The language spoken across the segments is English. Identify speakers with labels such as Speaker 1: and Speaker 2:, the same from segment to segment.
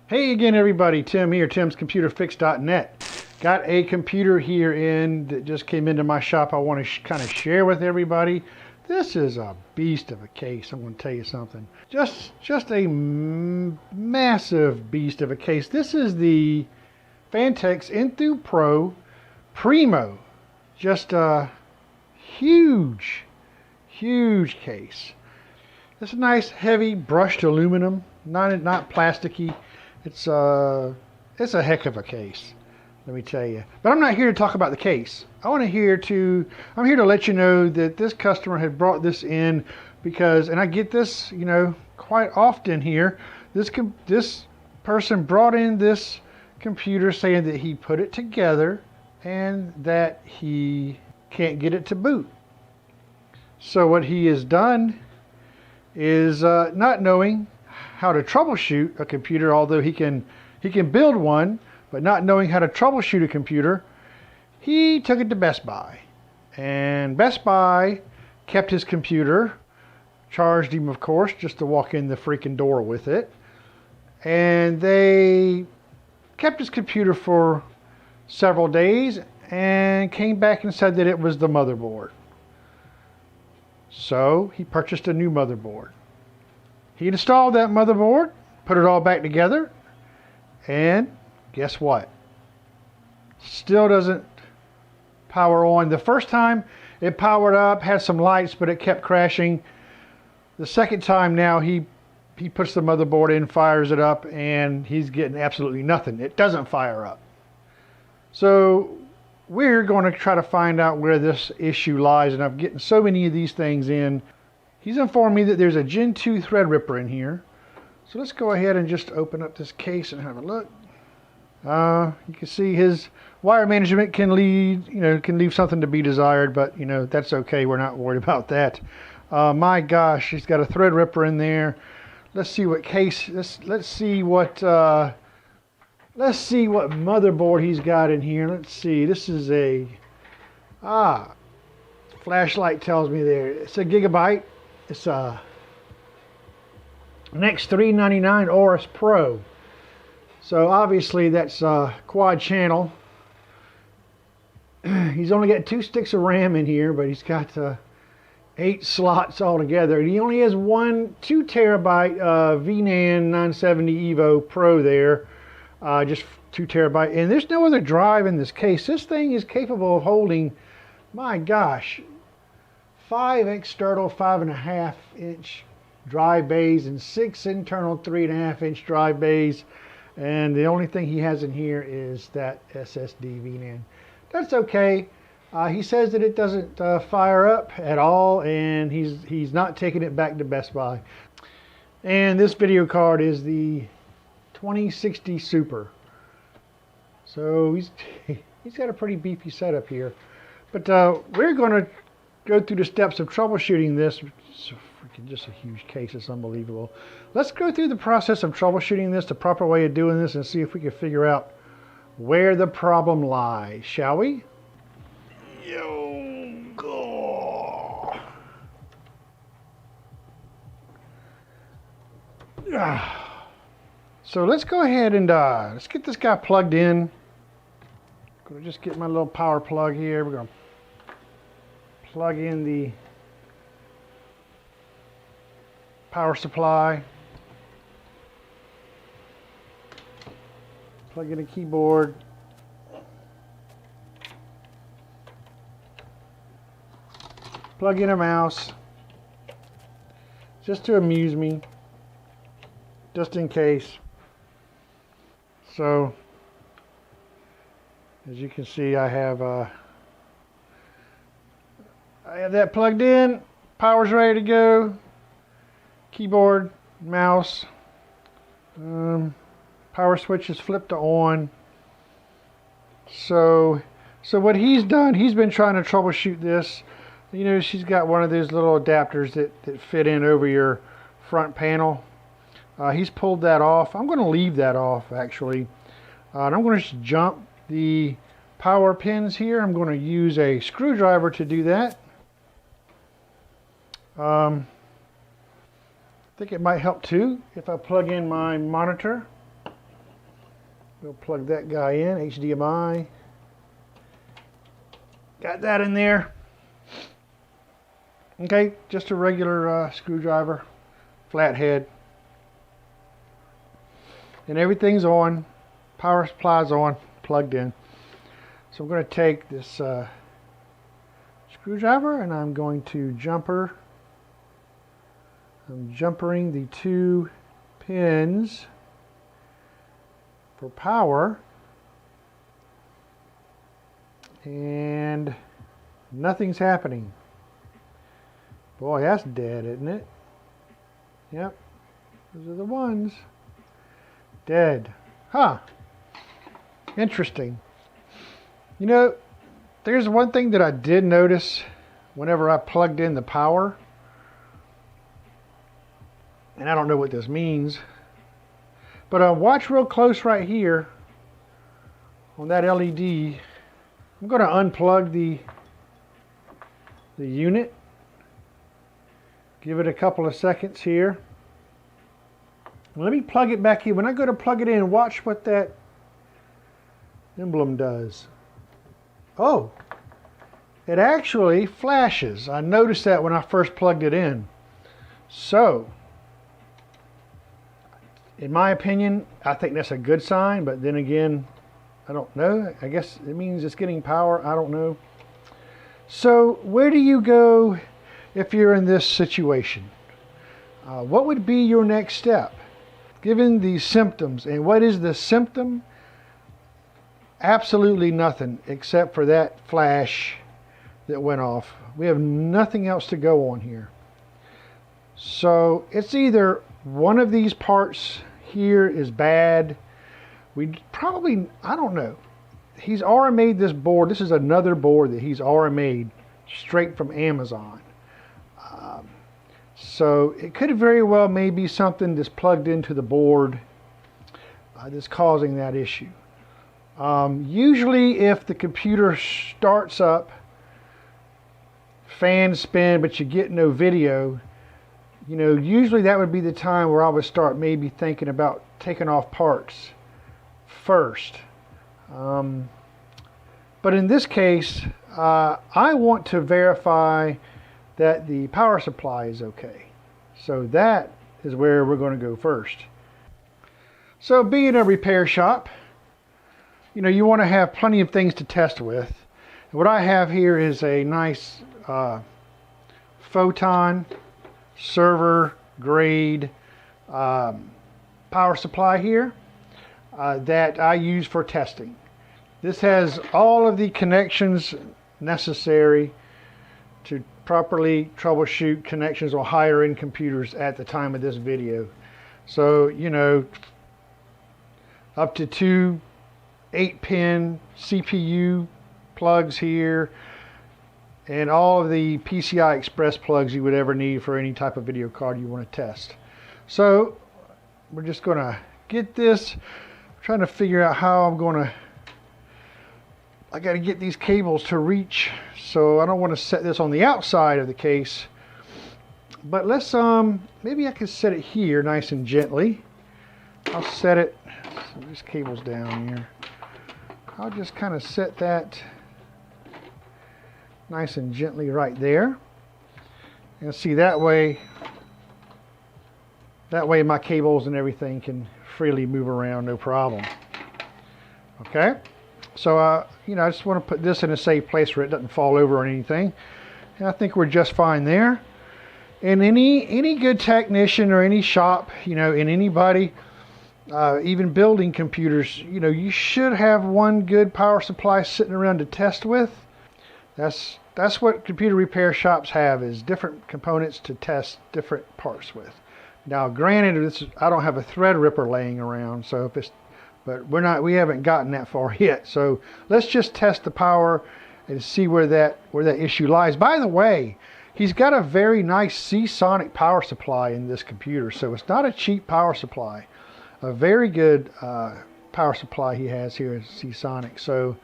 Speaker 1: Hey again everybody, Tim here, timscomputerfix.net. Got a computer here that just came into my shop I want to kind of share with everybody. This is a beast of a case, I'm going to tell you something. Just a massive beast of a case. This is the Phanteks Enthoo Pro Primo. Just a huge case. It's a nice heavy brushed aluminum, not plasticky. It's a heck of a case, let me tell you. But I'm not here to talk about the case. I'm here to let you know that this customer had brought this in because, and I get this, quite often here. This person brought in this computer saying that he put it together and that he can't get it to boot. So what he has done is not knowing how to troubleshoot a computer, although he can build one, but not knowing how to troubleshoot a computer, he took it to Best Buy. And Best Buy kept his computer, charged him, of course, just to walk in the freaking door with it. And they kept his computer for several days and came back and said that it was the motherboard. So he purchased a new motherboard. He installed that motherboard, put it all back together, and guess what? Still doesn't power on. The first time it powered up, had some lights, but it kept crashing. The second time now he puts the motherboard in, fires it up, and he's getting absolutely nothing. It doesn't fire up. So we're going to try to find out where this issue lies, and I'm getting so many of these things in. He's informed me that there's a Gen 2 Threadripper in here. So let's go ahead and just open up this case and have a look. You can see his wire management can leave something to be desired, but that's okay. We're not worried about that. My gosh, he's got a Threadripper in there. Let's see what case. Let's see what motherboard he's got in here. Let's see. This is a flashlight tells me there. It's a Gigabyte. It's a Next 399 Aorus Pro. So obviously that's quad channel. He's only got 2 sticks of RAM in here, but he's got 8 slots altogether. He only has 2 terabyte VNAND 970 Evo Pro there. Just 2 terabyte. And there's no other drive in this case. This thing is capable of holding, my gosh, 5 external 5.5 inch drive bays and 6 internal 3.5 inch drive bays. And the only thing he has in here is that SSD VNAND. That's okay. He says that it doesn't fire up at all, and he's not taking it back to Best Buy. And this video card is the 2060 Super. So he's got a pretty beefy setup here. But we're going to go through the steps of troubleshooting this. It's just a huge case. It's unbelievable. Let's go through the process of troubleshooting this, the proper way of doing this, and see if we can figure out where the problem lies, shall we? Go. So let's go ahead and let's get this guy plugged in. I'm going to just get my little power plug here. We're going to plug in the power supply. Plug in a keyboard. Plug in a mouse. Just to amuse me. Just in case. So, as you can see, I have that plugged in. Power's ready to go. Keyboard, mouse. Power switch is flipped to on. So what he's done, he's been trying to troubleshoot this. She's got one of those little adapters that fit in over your front panel. He's pulled that off. I'm going to leave that off, actually. And I'm going to just jump the power pins here. I'm going to use a screwdriver to do that. I think it might help too if I plug in my monitor. We'll plug that guy in, HDMI. Got that in there. Okay, just a regular screwdriver, flathead. And everything's on, power supply's on, plugged in. So I'm going to take this screwdriver and I'm going to I'm jumpering the 2 pins for power, and nothing's happening. Boy, that's dead, isn't it? Yep, those are the ones. Dead. Huh. Interesting. You know, there's one thing that I did notice whenever I plugged in the power, and I don't know what this means, but watch real close right here on that LED. I'm going to unplug the unit. Give it a couple of seconds here. Let me plug it back in. When I go to plug it in, watch what that emblem does. Oh, it actually flashes. I noticed that when I first plugged it in. So, in my opinion, I think that's a good sign, but then again, I don't know. I guess it means it's getting power. I don't know. So, where do you go if you're in this situation? What would be your next step? Given these symptoms, and what is the symptom? Absolutely nothing except for that flash that went off. We have nothing else to go on here. So it's either one of these parts here is bad. We probably, I don't know. He's RMA'd this board. This is another board that he's RMA'd straight from Amazon. So it could very well maybe something that's plugged into the board that's causing that issue. Usually if the computer starts up, fans spin, but you get no video, you know, usually that would be the time where I would start maybe thinking about taking off parts first. But in this case, I want to verify that the power supply is okay. So that is where we're going to go first. So being a repair shop, you know, you want to have plenty of things to test with. And what I have here is a nice Photon server grade power supply here that I use for testing. This has all of the connections necessary to properly troubleshoot connections on higher end computers at the time of this video. So, you know, up to 2 8-pin CPU plugs here, and all of the PCI Express plugs you would ever need for any type of video card you want to test. So we're just going to get this. I'm trying to figure out how I'm going to, I got to get these cables to reach, so I don't want to set this on the outside of the case, but let's maybe I can set it here nice and gently. I'll set it, so these cables down here, I'll just kind of set that nice and gently right there, and see that way my cables and everything can freely move around, no problem. Okay, so you know, I just want to put this in a safe place where it doesn't fall over or anything, and I think we're just fine there. And any good technician or any shop, you know, and anybody even building computers, you know, you should have one good power supply sitting around to test with. That's what computer repair shops have, is different components to test different parts with. Now, granted, I don't have a thread ripper laying around, so if it's, but we haven't gotten that far yet. So let's just test the power and see where that issue lies. By the way, he's got a very nice Seasonic power supply in this computer, so it's not a cheap power supply. A very good power supply he has here at Seasonic. So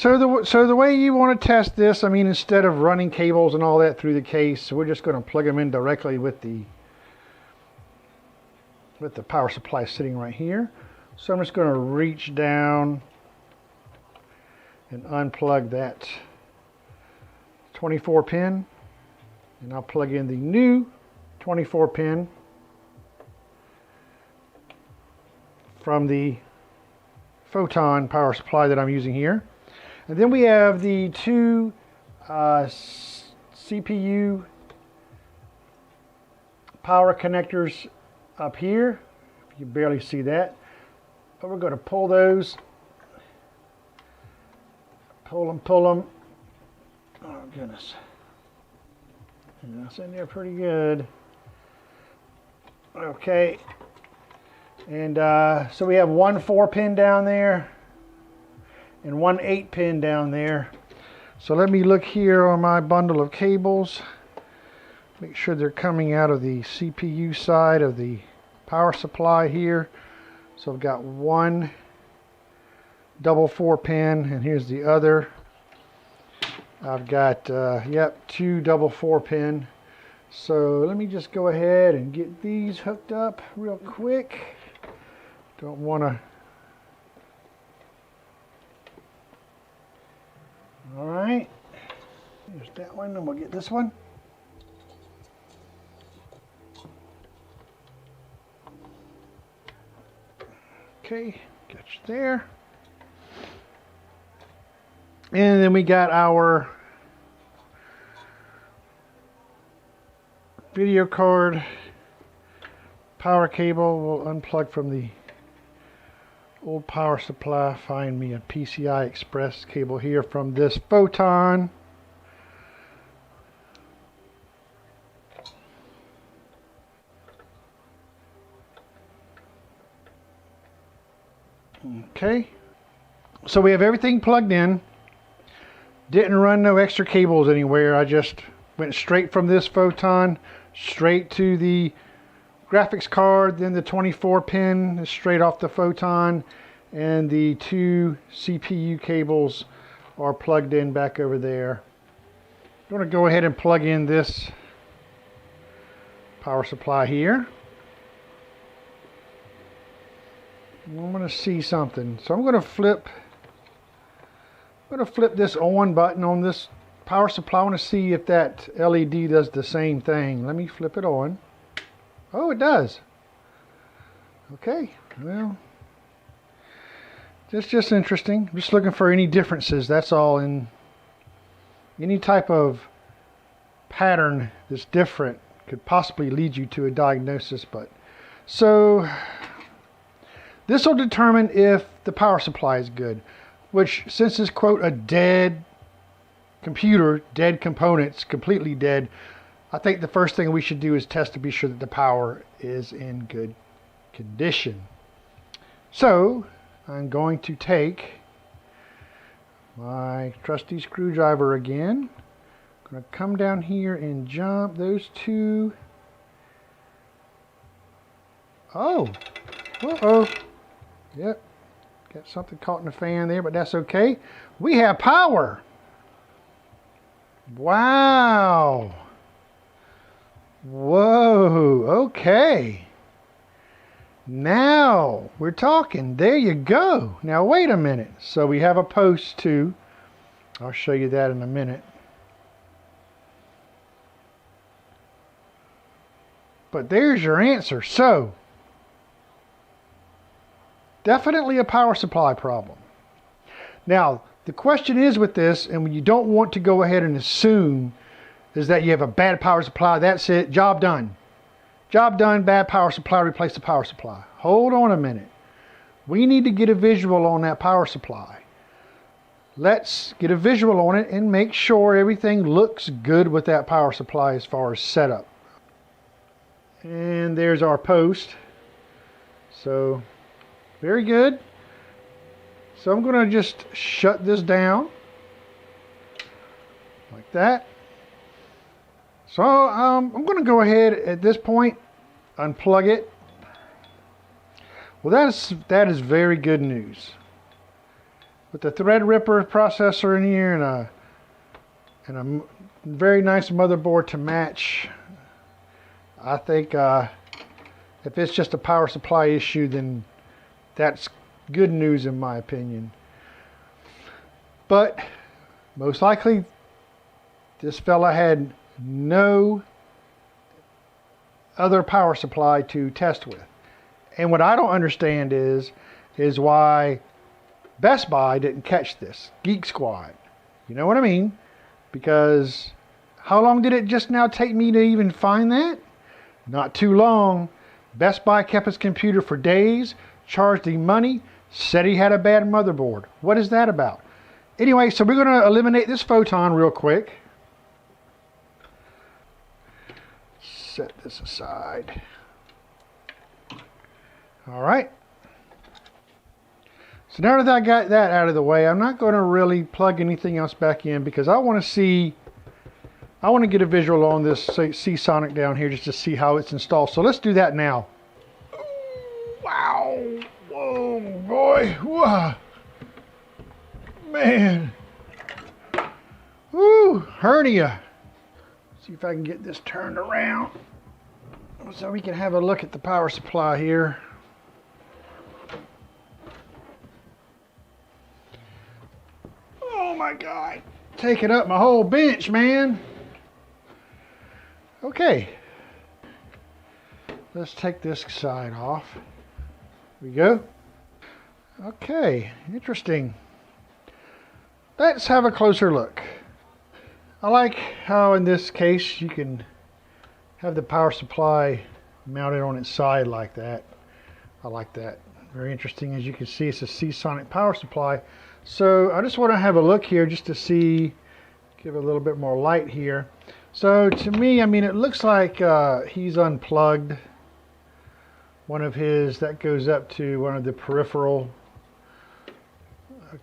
Speaker 1: the way you want to test this, I mean, instead of running cables and all that through the case, we're just going to plug them in directly with the power supply sitting right here. So I'm just going to reach down and unplug that 24 pin, and I'll plug in the new 24 pin from the photon power supply that I'm using here. And then we have the two CPU power connectors up here. You can barely see that, but we're going to pull those. Pull them. Oh goodness. And that's in there pretty good. Okay. And so we have one 4-pin down there and one 8-pin down there. So let me look here on my bundle of cables. Make sure they're coming out of the CPU side of the power supply here. So I've got one double 4-pin, and here's the other. I've got, two double 4-pin. So let me just go ahead and get these hooked up real quick. Don't want to. All right. There's that one, and we'll get this one. Okay, got you there. And then we got our video card power cable. We'll unplug from the old power supply. Find me a PCI Express cable here from this photon. Okay, so we have everything plugged in. Didn't run no extra cables anywhere. I just went straight from this photon straight to the graphics card, then the 24 pin is straight off the photon, and the two CPU cables are plugged in back over there. I'm going to go ahead and plug in this power supply here. I'm going to see something. So I'm going to flip this on button on this power supply. I want to see if that LED does the same thing. Let me flip it on. Oh, it does. Okay, well, it's just interesting. I'm just looking for any differences, that's all. In any type of pattern that's different could possibly lead you to a diagnosis. But so this will determine if the power supply is good, which, since it's, quote, a dead computer, dead components, completely dead, I think the first thing we should do is test to be sure that the power is in good condition. So I'm going to take my trusty screwdriver again. I'm going to come down here and jump those two. Oh, uh-oh. Yep, got something caught in the fan there, but that's okay. We have power. Wow. Whoa, okay. Now we're talking. There you go. Now wait a minute. So we have a post too. I'll show you that in a minute. But there's your answer. So definitely a power supply problem. Now, the question is with this, and you don't want to go ahead and assume, is that you have a bad power supply. That's it. Job done. Job done. Bad power supply. Replace the power supply. Hold on a minute. We need to get a visual on that power supply. Let's get a visual on it and make sure everything looks good with that power supply as far as setup. And there's our post. So very good. So I'm going to just shut this down like that. So I'm going to go ahead at this point, unplug it. Well, that is very good news. With the Threadripper processor in here and a very nice motherboard to match, I think if it's just a power supply issue, then That's good news in my opinion. But most likely this fella had no other power supply to test with. And what I don't understand is why Best Buy didn't catch this. Geek Squad. You know what I mean? Because how long did it just now take me to even find that? Not too long. Best Buy kept his computer for days, charged him money, said he had a bad motherboard. What is that about? Anyway, so we're going to eliminate this photon real quick. Set this aside. All right. So now that I got that out of the way, I'm not going to really plug anything else back in because I want to get a visual on this Seasonic down here just to see how it's installed. So let's do that now. Wow. Whoa, boy. Whoa. Man. Woo, hernia. See if I can get this turned around so we can have a look at the power supply here. Oh my God. Taking up my whole bench, man. Okay. Let's take this side off. Here we go. Okay, interesting. Let's have a closer look. I like how in this case you can have the power supply mounted on its side like that. I like that. Very interesting. As you can see, it's a Seasonic power supply. So I just want to have a look here just to see, give it a little bit more light here. So to me, I mean, it looks like he's unplugged one of his, that goes up to one of the peripheral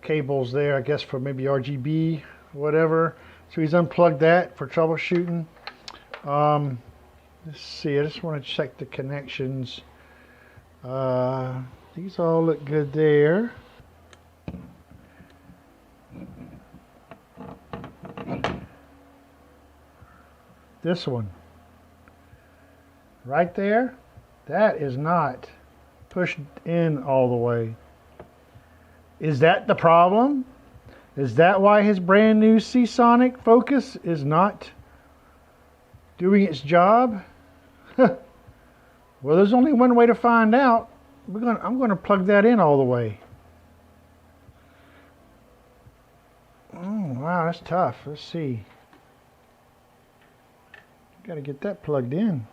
Speaker 1: cables there, I guess for maybe RGB, whatever. So he's unplugged that for troubleshooting. Let's see, I just want to check the connections. These all look good there. This one right there, that is not pushed in all the way. Is that the problem? Is that why his brand new Seasonic Focus is not doing its job? Well, there's only one way to find out. I'm going to plug that in all the way. Oh, wow, that's tough. Let's see. Got to get that plugged in.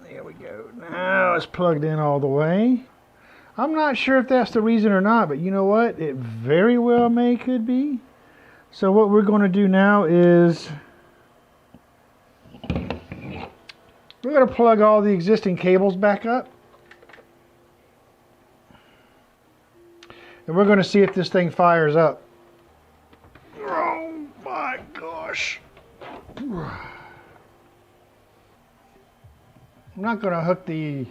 Speaker 1: There we go. Now it's plugged in all the way. I'm not sure if that's the reason or not, but you know what? It very well could be. So what we're going to do now is we're going to plug all the existing cables back up. And we're going to see if this thing fires up. Oh my gosh. I'm not going to hook the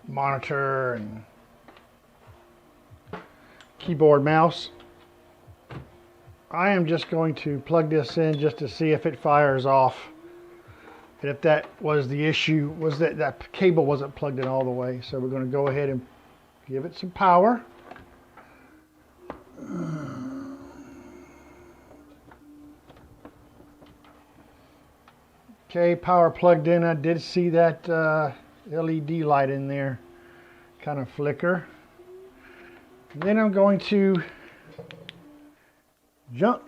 Speaker 1: monitor and keyboard mouse. I am just going to plug this in just to see if it fires off. And if that was the issue, was that that cable wasn't plugged in all the way. So we're going to go ahead and give it some power. Okay, power plugged in. I did see that LED light in there kind of flicker. And then I'm going to jump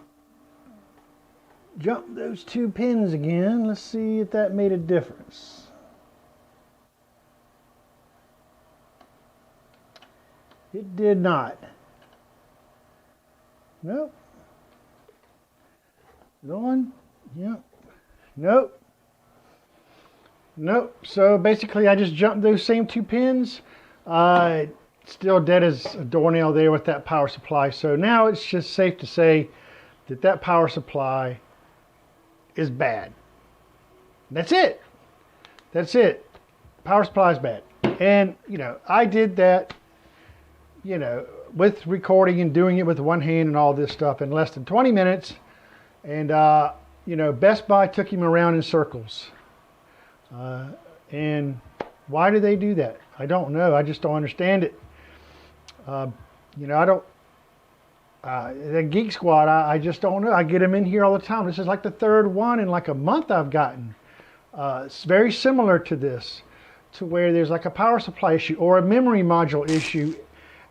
Speaker 1: those two pins again. Let's see if that made a difference. It did not. Nope. Going. Yep. Nope. Nope. So basically I just jumped those same two pins. Still dead as a doornail there with that power supply. So now it's just safe to say that that power supply is bad. That's it. That's it. Power supply is bad. And, you know, I did that, you know, with recording and doing it with one hand and all this stuff in less than 20 minutes. And, you know, Best Buy took him around in circles. And why do they do that? I don't know. I just don't understand it. You know, I don't. The Geek Squad, I just don't know. I get them in here all the time. This is like the third one in like a month I've gotten. It's very similar to this, to where there's like a power supply issue or a memory module issue,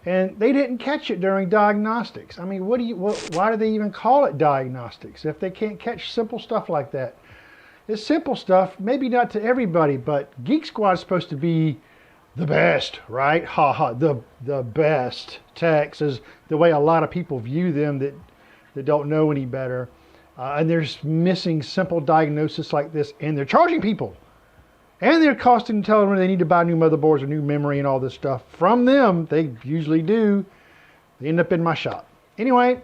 Speaker 1: and they didn't catch it during diagnostics. I mean, why do they even call it diagnostics if they can't catch simple stuff like that? It's simple stuff, maybe not to everybody, but Geek Squad is supposed to be the best, right? Ha ha, the best techs is the way a lot of people view them that don't know any better. And they're missing simple diagnosis like this, and they're charging people. And they're costing, telling them they need to buy new motherboards or new memory and all this stuff. From them, they usually do. They end up in my shop. Anyway,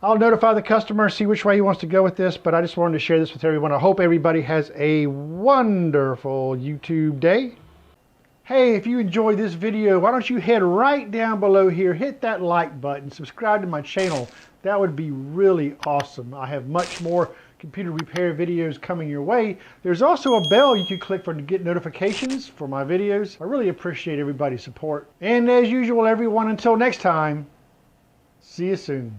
Speaker 1: I'll notify the customer, see which way he wants to go with this, but I just wanted to share this with everyone. I hope everybody has a wonderful YouTube day. Hey, if you enjoyed this video, why don't you head right down below here, hit that like button, subscribe to my channel. That would be really awesome. I have much more computer repair videos coming your way. There's also a bell you can click for to get notifications for my videos. I really appreciate everybody's support. And as usual, everyone, until next time, see you soon.